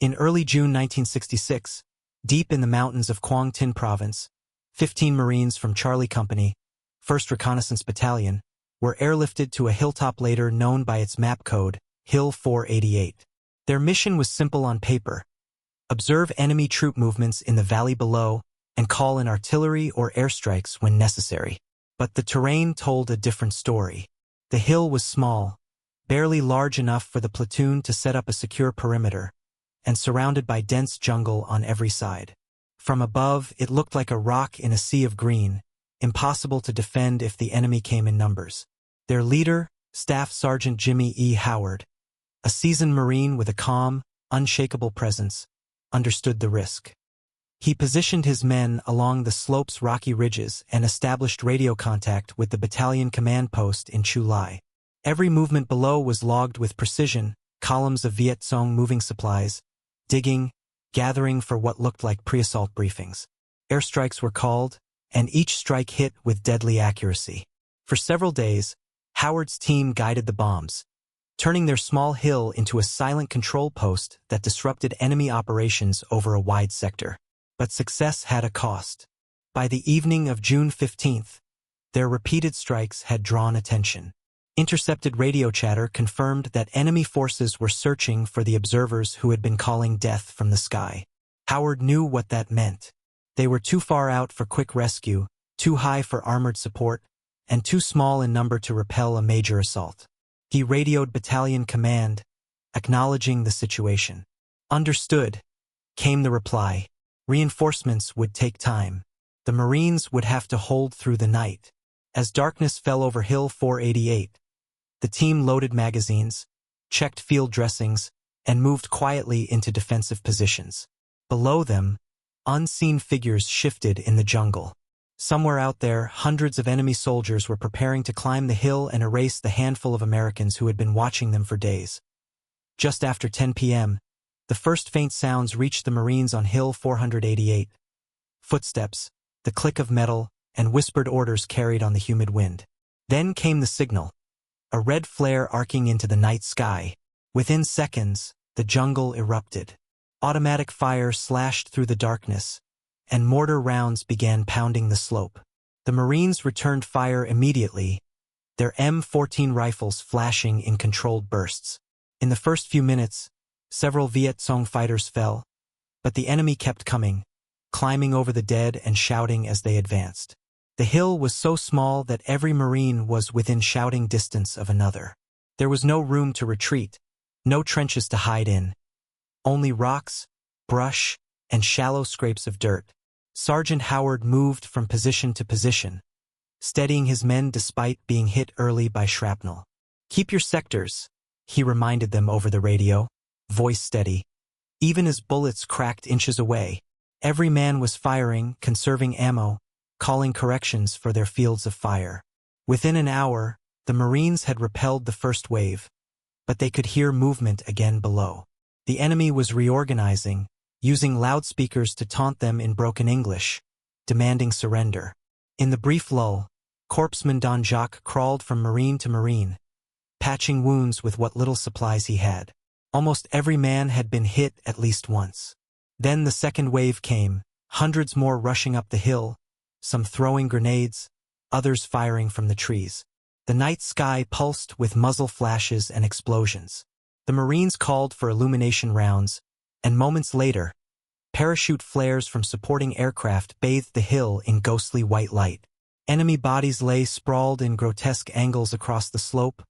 In early June 1966, deep in the mountains of Quảng Tín Province, 15 Marines from Charlie Company, 1st Reconnaissance Battalion, were airlifted to a hilltop later known by its map code, Hill 488. Their mission was simple on paper: observe enemy troop movements in the valley below and call in artillery or airstrikes when necessary. But the terrain told a different story. The hill was small, barely large enough for the platoon to set up a secure perimeter, and surrounded by dense jungle on every side. From above, it looked like a rock in a sea of green, impossible to defend if the enemy came in numbers. Their leader, Staff Sergeant Jimmie E. a seasoned Marine with a calm, unshakable presence, understood the risk. He positioned his men along the slope's rocky ridges and established radio contact with the battalion command post in Chu Lai. Every movement below was logged with precision, columns of Viet Cong moving supplies, digging, gathering for what looked like pre-assault briefings. Airstrikes were called, and each strike hit with deadly accuracy. For several days, Howard's team guided the bombs, turning their small hill into a silent control post that disrupted enemy operations over a wide sector. But success had a cost. By the evening of June 15th, their repeated strikes had drawn attention. Intercepted radio chatter confirmed that enemy forces were searching for the observers who had been calling death from the sky. Howard knew what that meant. They were too far out for quick rescue, too high for armored support, and too small in number to repel a major assault. He radioed battalion command, acknowledging the situation. Understood, came the reply. Reinforcements would take time. The Marines would have to hold through the night. As darkness fell over Hill 488, the team loaded magazines, checked field dressings, and moved quietly into defensive positions. Below them, unseen figures shifted in the jungle. Somewhere out there, hundreds of enemy soldiers were preparing to climb the hill and erase the handful of Americans who had been watching them for days. Just after 10 p.m., the first faint sounds reached the Marines on Hill 488. Footsteps, the click of metal, and whispered orders carried on the humid wind. Then came the signal, a red flare arcing into the night sky. Within seconds, the jungle erupted. Automatic fire slashed through the darkness, and mortar rounds began pounding the slope. The Marines returned fire immediately, their M14 rifles flashing in controlled bursts. In the first few minutes, several Viet Cong fighters fell, but the enemy kept coming, climbing over the dead and shouting as they advanced. The hill was so small that every Marine was within shouting distance of another. There was no room to retreat, no trenches to hide in. Only rocks, brush, and shallow scrapes of dirt. Sergeant Howard moved from position to position, steadying his men despite being hit early by shrapnel. "Keep your sectors," he reminded them over the radio, voice steady. Even as bullets cracked inches away, every man was firing, conserving ammo, calling corrections for their fields of fire. Within an hour, the Marines had repelled the first wave, but they could hear movement again below. The enemy was reorganizing, using loudspeakers to taunt them in broken English, demanding surrender. In the brief lull, Corpsman Don Jacques crawled from Marine to Marine, patching wounds with what little supplies he had. Almost every man had been hit at least once. Then the second wave came, hundreds more rushing up the hill, some throwing grenades, others firing from the trees. The night sky pulsed with muzzle flashes and explosions. The Marines called for illumination rounds, and moments later, parachute flares from supporting aircraft bathed the hill in ghostly white light. Enemy bodies lay sprawled in grotesque angles across the slope,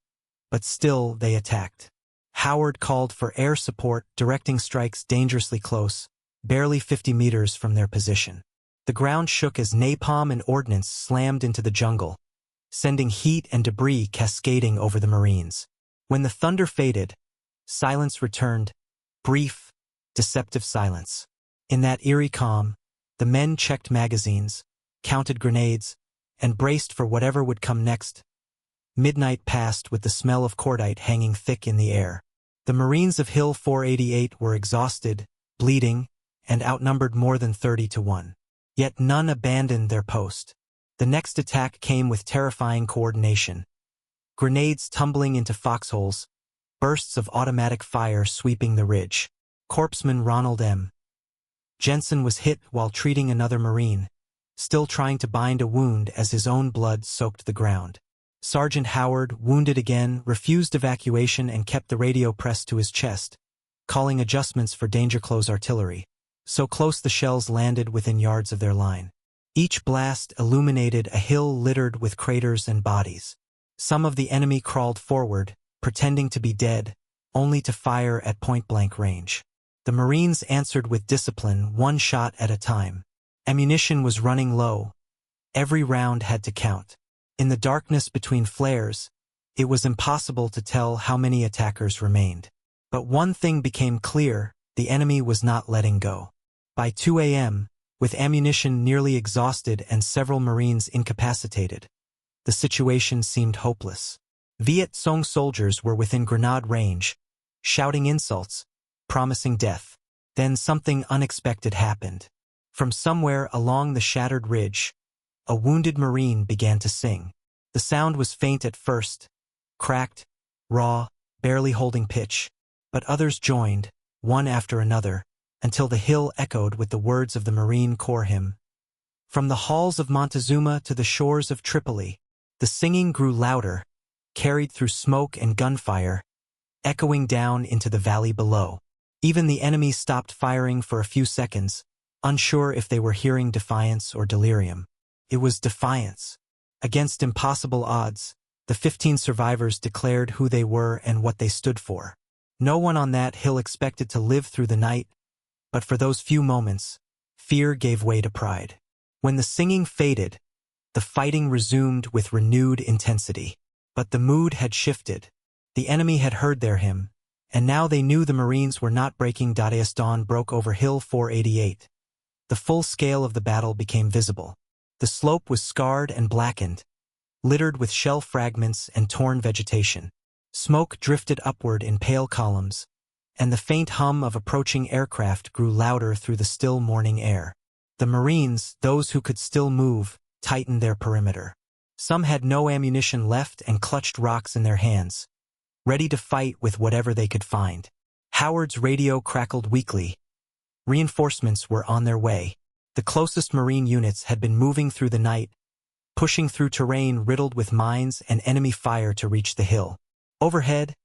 but still they attacked. Howard called for air support, directing strikes dangerously close, barely 50 meters from their position. The ground shook as napalm and ordnance slammed into the jungle, sending heat and debris cascading over the Marines. When the thunder faded, silence returned, brief, deceptive silence. In that eerie calm, the men checked magazines, counted grenades, and braced for whatever would come next. Midnight passed with the smell of cordite hanging thick in the air. The Marines of Hill 488 were exhausted, bleeding, and outnumbered more than 30 to 1. Yet none abandoned their post. The next attack came with terrifying coordination. Grenades tumbling into foxholes, bursts of automatic fire sweeping the ridge. Corpsman Ronald M. Jensen was hit while treating another Marine, still trying to bind a wound as his own blood soaked the ground. Sergeant Howard, wounded again, refused evacuation and kept the radio pressed to his chest, calling adjustments for danger-close artillery. So close the shells landed within yards of their line. Each blast illuminated a hill littered with craters and bodies. Some of the enemy crawled forward, pretending to be dead, only to fire at point-blank range. The Marines answered with discipline, one shot at a time. Ammunition was running low. Every round had to count. In the darkness between flares, it was impossible to tell how many attackers remained. But one thing became clear: the enemy was not letting go. By 2 a.m., with ammunition nearly exhausted and several Marines incapacitated, the situation seemed hopeless. Viet Cong soldiers were within grenade range, shouting insults, promising death. Then something unexpected happened. From somewhere along the shattered ridge, a wounded Marine began to sing. The sound was faint at first, cracked, raw, barely holding pitch. But others joined, one after another, until the hill echoed with the words of the Marine Corps hymn. From the halls of Montezuma to the shores of Tripoli, the singing grew louder, carried through smoke and gunfire, echoing down into the valley below. Even the enemy stopped firing for a few seconds, unsure if they were hearing defiance or delirium. It was defiance. Against impossible odds, the 15 survivors declared who they were and what they stood for. No one on that hill expected to live through the night, but for those few moments, fear gave way to pride. When the singing faded, the fighting resumed with renewed intensity. But the mood had shifted. The enemy had heard their hymn, and now they knew the Marines were not breaking. As dawn broke over Hill 488, the full scale of the battle became visible. The slope was scarred and blackened, littered with shell fragments and torn vegetation. Smoke drifted upward in pale columns, and the faint hum of approaching aircraft grew louder through the still morning air. The Marines, those who could still move, tightened their perimeter. Some had no ammunition left and clutched rocks in their hands, ready to fight with whatever they could find. Howard's radio crackled weakly. Reinforcements were on their way. The closest Marine units had been moving through the night, pushing through terrain riddled with mines and enemy fire to reach the hill. Overhead,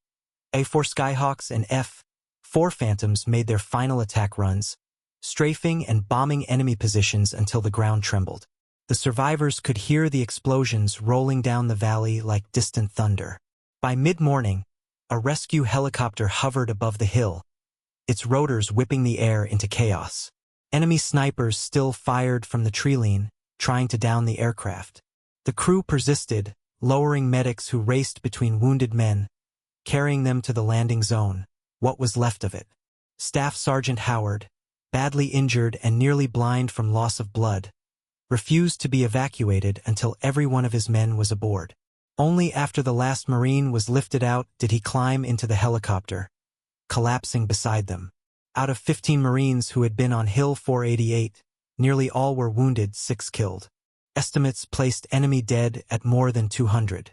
A-4 Skyhawks and F-4 Phantoms made their final attack runs, strafing and bombing enemy positions until the ground trembled. The survivors could hear the explosions rolling down the valley like distant thunder. By mid-morning, a rescue helicopter hovered above the hill, its rotors whipping the air into chaos. Enemy snipers still fired from the treeline, trying to down the aircraft. The crew persisted, lowering medics who raced between wounded men, carrying them to the landing zone, what was left of it. Staff Sergeant Howard, badly injured and nearly blind from loss of blood, refused to be evacuated until every one of his men was aboard. Only after the last Marine was lifted out did he climb into the helicopter, collapsing beside them. Out of 15 Marines who had been on Hill 488, nearly all were wounded, 6 killed. Estimates placed enemy dead at more than 200.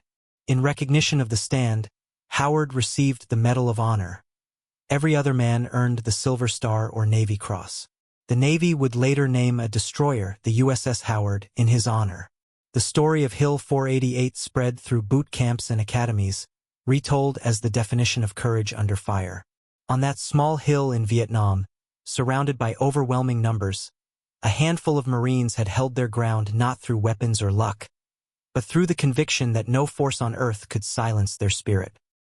In recognition of the stand, Howard received the Medal of Honor. Every other man earned the Silver Star or Navy Cross. The Navy would later name a destroyer, the USS Howard, in his honor. The story of Hill 488 spread through boot camps and academies, retold as the definition of courage under fire. On that small hill in Vietnam, surrounded by overwhelming numbers, a handful of Marines had held their ground not through weapons or luck, but through the conviction that no force on earth could silence their spirit.